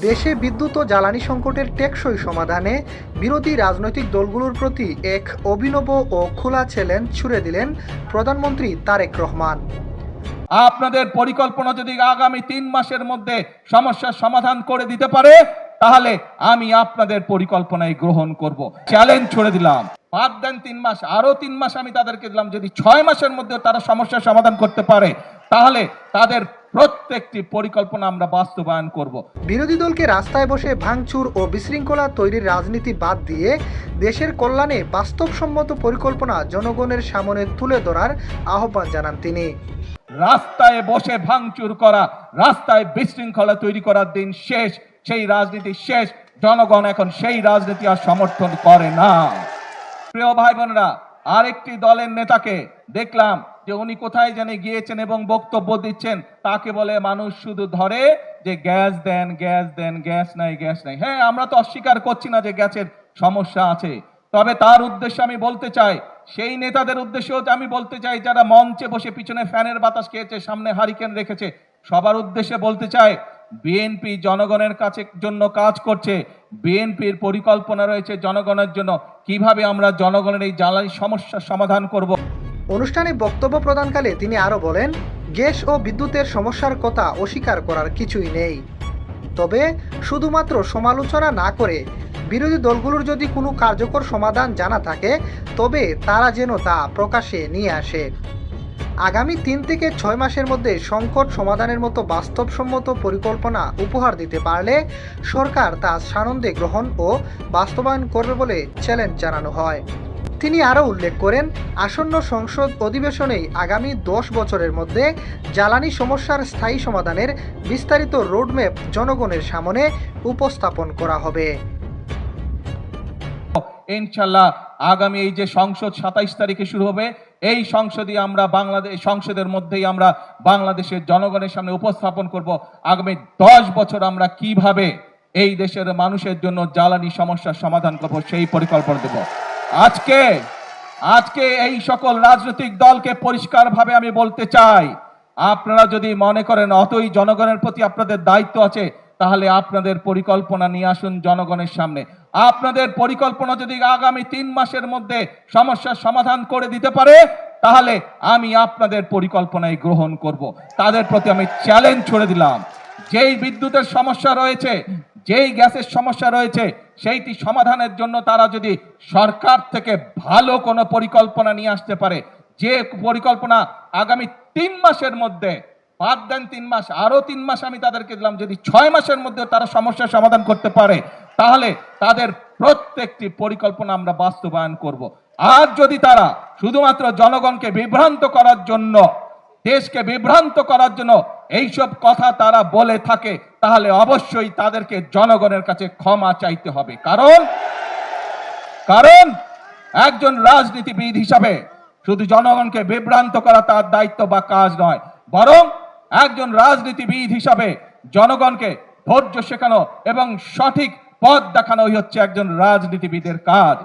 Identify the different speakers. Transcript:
Speaker 1: দেশে বিদ্যুৎ ও জ্বালানি সংকটের টেকসই সমাধানে বিরোধী রাজনৈতিক দলগুলোর প্রতি এক অভিনব ও খোলা চ্যালেঞ্জ ছুড়ে দিলেন প্রধানমন্ত্রী তারেক রহমান।
Speaker 2: আপনাদের পরিকল্পনা যদি আগামী 3 মাসের মধ্যে সমস্যার সমাধান করে দিতে পারে, তাহলে আমি আপনাদের পরিকল্পনায় গ্রহণ করব। চ্যালেঞ্জ ছুড়ে দিলাম। বাদ দেন 3 মাস, আরো 3 মাস আমি তাদেরকে দিলাম। যদি 6 মাসের মধ্যে তারা সমস্যার সমাধান করতে পারে, তাহলে তাদের প্রত্যেকটি পরিকল্পনা আমরা বাস্তবায়ন করব।
Speaker 1: বিরোধী দলকে রাস্তায় বসে ভাঙচুর ও বিশৃঙ্খলা তৈরির রাজনীতি বাদ দিয়ে দেশের কল্যাণে বাস্তবসম্মত পরিকল্পনা জনগণের সামনে তুলে ধরার আহ্বান জানান তিনি।
Speaker 2: রাস্তায় বসে ভাঙচুর করা, রাস্তায় বিশৃঙ্খলা তৈরি করার দিন শেষ, সেই রাজনীতি শেষ। জনগণ এখন সেই রাজনীতি আর সমর্থন করে না। প্রিয় ভাই বোনেরা, আরেকটি দলের নেতাকে দেখলাম যে উনি কোথায় জানে গিয়েছেন এবং বক্তব্য দিচ্ছেন। তাকে বলে মানুষ শুধু ধরে যে গ্যাস দেন, গ্যাস দেন, গ্যাস নাই, গ্যাস নাই। হ্যাঁ, আমরা তো অস্বীকার করছি না যে গ্যাসের সমস্যা আছে, তবে তার উদ্দেশ্যে আমি বলতে চাই, সেই নেতাদের উদ্দেশ্যেও আমি বলতে চাই যারা মঞ্চে বসে পিছনে ফ্যানের বাতাস খেয়েছে, সামনে হারিকেন রেখেছে, সবার উদ্দেশ্যে বলতে চাই, বিএনপি জনগণের কাছে জন্য কাজ করছে। বিএনপির পরিকল্পনা রয়েছে জনগণের জন্য, কিভাবে আমরা জনগণের এই জ্বালানি সমস্যার সমাধান করব।
Speaker 1: অনুষ্ঠানে বক্তব্য প্রদানকালে তিনি আরো বলেন, গ্যাস ও বিদ্যুতের সমস্যার কথা অস্বীকার করার কিছুই নেই, তবে শুধুমাত্র সমালোচনা না করে বিরোধী দলগুলোর যদি কোনো কার্যকর সমাধান জানা থাকে তবে তারা যেন তা প্রকাশ্যে নিয়ে আসে। আগামী 3 থেকে 6 মাসের মধ্যে সংকট সমাধানের মতো বাস্তবসম্মত পরিকল্পনা উপহার দিতে পারলে সরকার তা সানন্দে গ্রহণ ও বাস্তবায়ন করবে বলে চ্যালেঞ্জ জানানো হয়। তিনি আরও উল্লেখ করেন, আসন্ন সংসদ অধিবেশনেই আগামী 10 বছরের মধ্যে জ্বালানি সমস্যার স্থায়ী সমাধানের বিস্তারিত রোডম্যাপ জনগণের সামনে উপস্থাপন করা হবে।
Speaker 2: ইনশাআল্লাহ আগামী এই যে সংসদ 27 তারিখে শুরু হবে, এই সংসদে আমরা সংসদের মধ্যেই আমরা বাংলাদেশের জনগণের সামনে উপস্থাপন করব আগামী 10 বছর আমরা কিভাবে এই দেশের মানুষের জন্য জ্বালানি সমস্যার সমাধান করব, সেই পরিকল্পনা দেব। আজকে এই সকল রাজনৈতিক দলকে পরিষ্কারভাবে আমি বলতে চাই, আপনারা যদি মনে করেন অতই জনগণের প্রতি আপনাদের দায়িত্ব আছে, তাহলে আপনাদের পরিকল্পনা নিয়ে আসুন জনগণের সামনে। আপনাদের পরিকল্পনা যদি আগামী 3 মাসের মধ্যে সমস্যার সমাধান করে দিতে পারে, তাহলে আমি আপনাদের পরিকল্পনায় গ্রহণ করব। তাদের প্রতি আমি চ্যালেঞ্জ ছুড়ে দিলাম। যেই বিদ্যুতের সমস্যা রয়েছে, যেই গ্যাসের সমস্যা রয়েছে, সেইটি সমাধানের জন্য তারা যদি সরকার থেকে ভালো কোনো পরিকল্পনা নিয়ে আসতে পারে, যে পরিকল্পনা আগামী 3 মাসের মধ্যে, বাদ দেন 3 মাস, আরো 3 মাস আমি তাদেরকে দিলাম। যদি 6 মাসের মধ্যে তারা সমস্যার সমাধান করতে পারে, তাহলে তাদের প্রত্যেকটি পরিকল্পনা আমরা বাস্তবায়ন করব। আর যদি তারা শুধুমাত্র জনগণকে বিভ্রান্ত করার জন্য, দেশকে বিভ্রান্ত করার জন্য এইসব কথা তারা বলে থাকে, তাহলে অবশ্যই তাদেরকে জনগণের কাছে ক্ষমা চাইতে হবে। কারণ একজন রাজনীতিবিদ হিসাবে শুধু জনগণকে বিভ্রান্ত করা তার দায়িত্ব বা কাজ নয়, বরং একজন রাজনীতিবিদ হিসাবে জনগণকে ধৈর্য শেখানো এবং সঠিক পথ দেখানোই হচ্ছে একজন রাজনীতিবিদের কাজ।